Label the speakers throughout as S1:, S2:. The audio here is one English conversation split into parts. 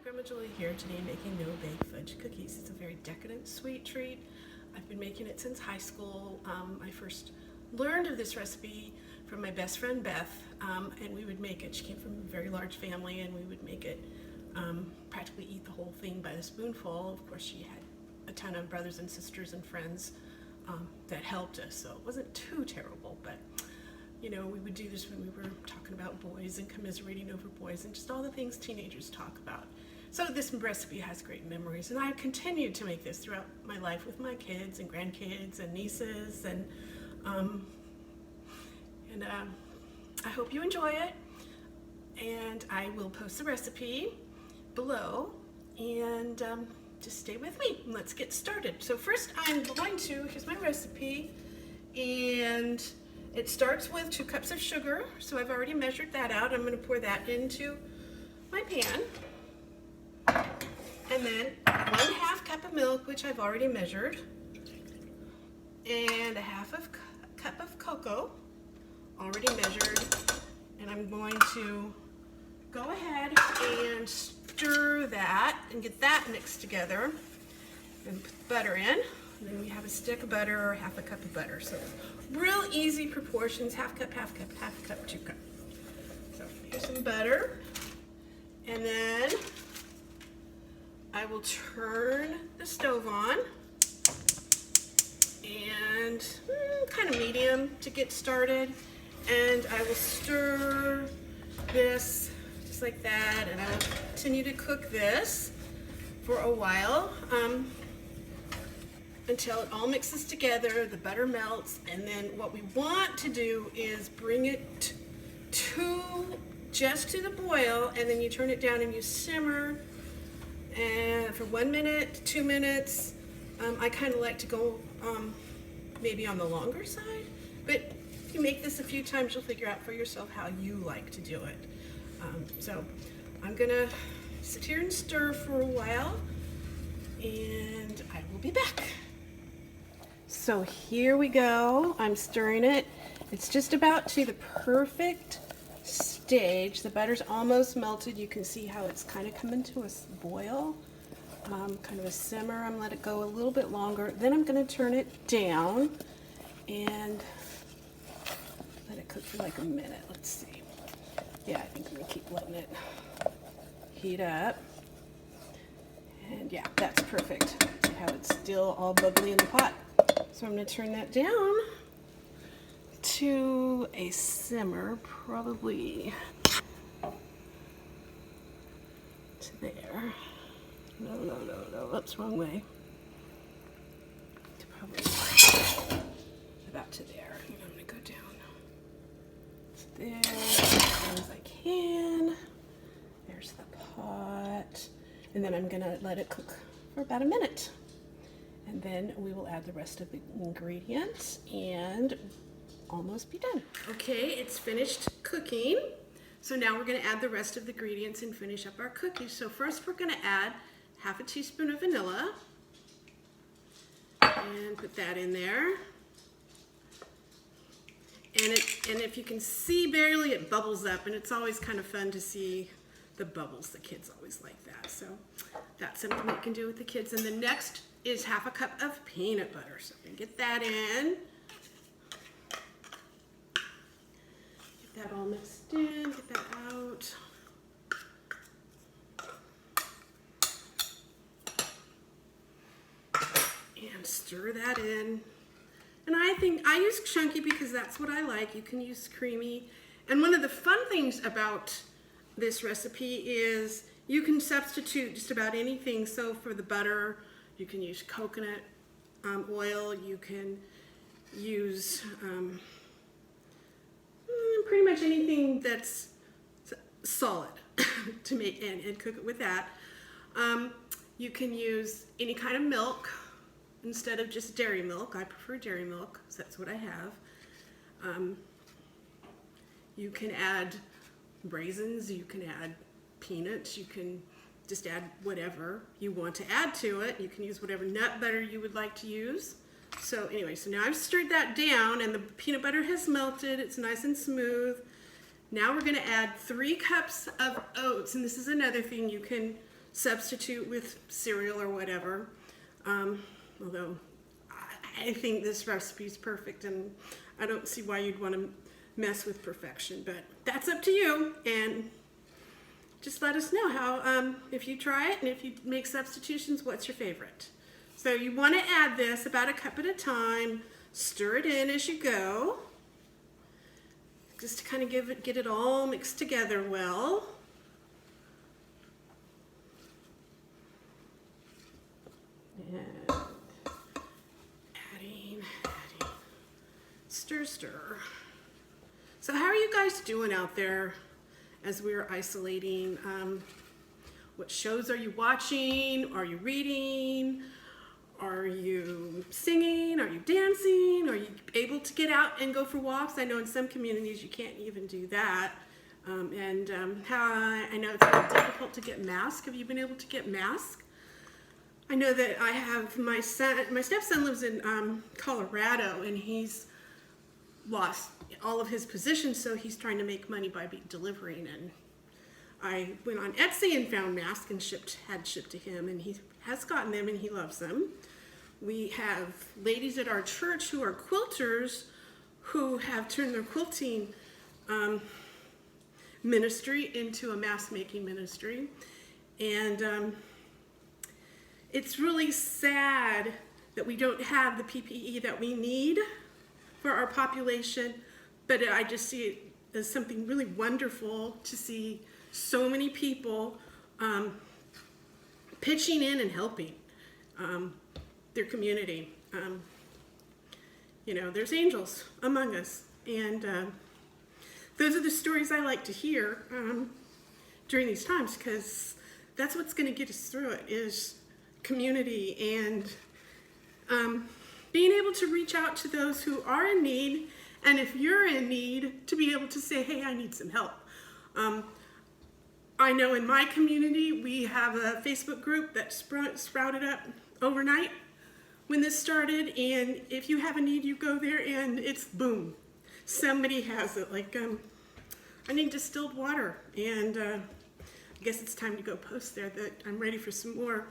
S1: Grandma Julie here today making no-bake fudge cookies. It's a very decadent sweet treat. I've been making it since high school. I first learned of this recipe from my best friend Beth, and we would make it. She came from a very large family, and we would make it, practically eat the whole thing by the spoonful. Of course, she had a ton of brothers and sisters and friends that helped us, so it wasn't too terrible, but you know, we would do this when we were talking about boys and commiserating over boys and just all the things teenagers talk about. So this recipe has great memories, and I continued to make this throughout my life with my kids and grandkids and nieces, and I hope you enjoy it, and I will post the recipe below, and just stay with me and let's get started. So first I'm going to, here's my recipe, and it starts with 2 cups of sugar, so I've already measured that out. I'm going to pour that into my pan. And then 1/2 cup of milk, which I've already measured, and 1/2 cup of cocoa, already measured. And I'm going to go ahead and stir that and get that mixed together and put butter in. And then we have a stick of butter or 1/2 cup of butter. So real easy proportions, 1/2 cup, 1/2 cup, 1/2 cup, 2 cup. So here's some butter. And then I will turn the stove on and kind of medium to get started. And I will stir this just like that, and I will continue to cook this for a while until it all mixes together, the butter melts, and then what we want to do is bring it just to the boil, and then you turn it down and you simmer and for 1 minute, 2 minutes. I kind of like to go maybe on the longer side, but if you make this a few times, you'll figure out for yourself how you like to do it. So I'm gonna sit here and stir for a while, and I will be back. So here we go. I'm stirring it. It's just about to the perfect stage. The butter's almost melted. You can see how it's kind of coming to a boil, kind of a simmer. I'm gonna let it go a little bit longer. Then I'm going to turn it down and let it cook for like a minute. Let's see. Yeah, I think I'm going to keep letting it heat up. And yeah, that's perfect. See how it's still all bubbly in the pot. So I'm going to turn that down to a simmer, probably to there. No, that's wrong way. To probably about to there. And I'm going to go down to there as far as I can. There's the pot. And then I'm going to let it cook for about a minute. And then we will add the rest of the ingredients and almost be done. Okay, it's finished cooking. So now we're going to add the rest of the ingredients and finish up our cookies. So first we're going to add 1/2 teaspoon of vanilla and put that in there. And if you can see barely, it bubbles up, and it's always kind of fun to see the bubbles. The kids always like that. So that's something you can do with the kids. And the next is 1/2 cup of peanut butter. So we get that in. Get that all mixed in, get that out. And stir that in. And I think I use chunky because that's what I like. You can use creamy. And one of the fun things about this recipe is you can substitute just about anything. So for the butter, you can use coconut oil. You can use pretty much anything that's solid to make and cook it with that. You can use any kind of milk instead of just dairy milk. I prefer dairy milk, so that's what I have. You can add raisins, you can add peanuts, you can just add whatever you want to add to it. You can use whatever nut butter you would like to use. So anyway, so now I've stirred that down and the peanut butter has melted. It's nice and smooth. Now we're going to add 3 cups of oats, and this is another thing. You can substitute with cereal or whatever. Although I think this recipe is perfect, and I don't see why you'd want to mess with perfection, but that's up to you. And just let us know how, if you try it and if you make substitutions, what's your favorite. So you want to add this about a cup at a time, stir it in as you go, just to kind of get it all mixed together well. And adding, stir. So how are you guys doing out there as we're isolating? What shows are you watching? Are you reading? Are you singing? Are you dancing? Are you able to get out and go for walks? I know in some communities you can't even do that. I know it's very difficult to get masks. Have you been able to get masks? I know that I have my stepson lives in Colorado, and he's lost all of his positions, so he's trying to make money by delivering. And I went on Etsy and found masks and had shipped to him, and he has gotten them and he loves them. We have ladies at our church who are quilters who have turned their quilting ministry into a mask making ministry. And it's really sad that we don't have the PPE that we need for our population, but I just see it as something really wonderful to see so many people pitching in and helping their community. There's angels among us, and those are the stories I like to hear during these times, because that's what's going to get us through it, is community and being able to reach out to those who are in need, and if you're in need, to be able to say, hey, I need some help. I know in my community we have a Facebook group that sprouted up overnight when this started, and if you have a need, you go there and it's boom, somebody has it. Like I need distilled water, and I guess it's time to go post there that I'm ready for some more,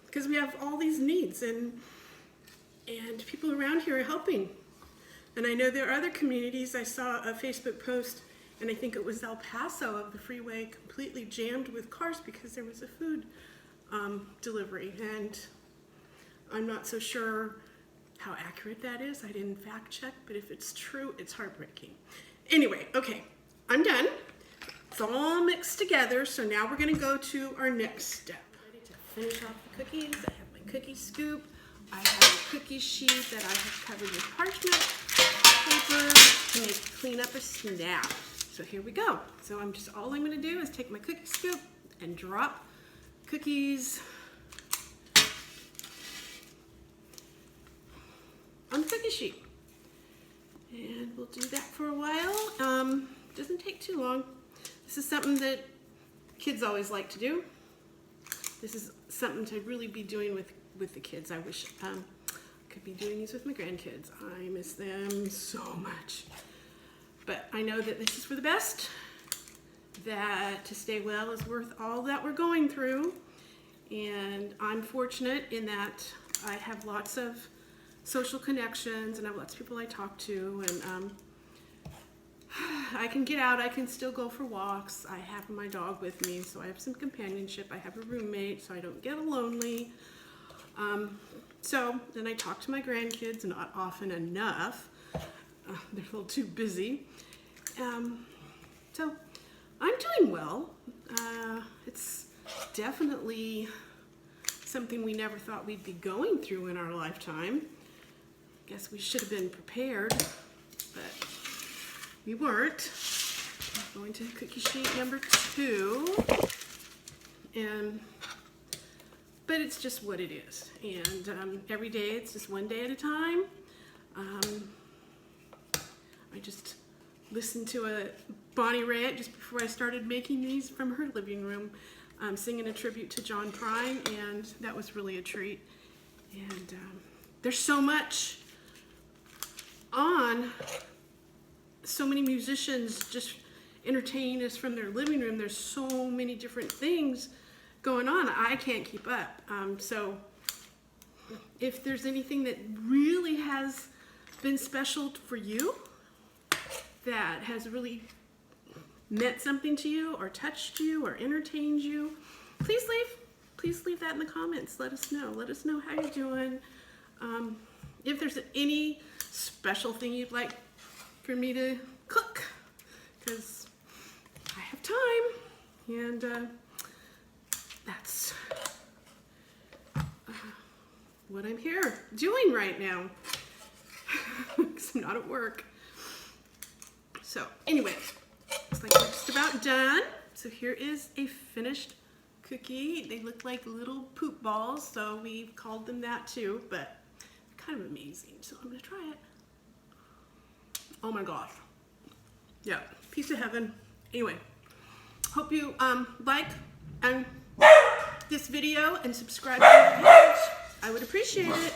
S1: because we have all these needs, and people around here are helping. And I know there are other communities. I saw a Facebook post, and I think it was El Paso, of the freeway completely jammed with cars because there was a food delivery. And I'm not so sure how accurate that is. I didn't fact check, but if it's true, it's heartbreaking. Anyway, okay, I'm done. It's all mixed together, so now we're gonna go to our next step. Ready to finish off the cookies. I have my cookie scoop. I have a cookie sheet that I have covered with parchment paper to clean up a snap. So here we go. So all I'm gonna do is take my cookie scoop and drop cookies on the cookie sheet. And we'll do that for a while. Doesn't take too long. This is something that kids always like to do. This is something to really be doing with the kids. I wish I could be doing these with my grandkids. I miss them so much. But I know that this is for the best, that to stay well is worth all that we're going through. And I'm fortunate in that I have lots of social connections, and I have lots of people I talk to, and I can get out, I can still go for walks. I have my dog with me, so I have some companionship. I have a roommate, so I don't get lonely. So then I talk to my grandkids, not often enough. They're a little too busy. So I'm doing well. It's definitely something we never thought we'd be going through in our lifetime. Guess we should have been prepared, but we weren't. I'm going to cookie sheet number 2. But it's just what it is. And every day, it's just one day at a time. I just listened to a Bonnie Raitt just before I started making these from her living room, singing a tribute to John Prine, and that was really a treat. And there's so much on, so many musicians just entertain us from their living room. There's so many different things going on. I can't keep up. So if there's anything that really has been special for you, that has really meant something to you or touched you or entertained you, please leave that in the comments. Let us know how you're doing. If there's any special thing you'd like for me to cook, because I have time, and that's what I'm here doing right now, because I'm not at work. So anyway, looks like we're just about done. So here is a finished cookie. They look like little poop balls, so we've called them that too, but they're kind of amazing. So I'm gonna try it. Oh my gosh. Yeah, piece of heaven. Anyway, hope you like this video and subscribe to my page. I would appreciate it.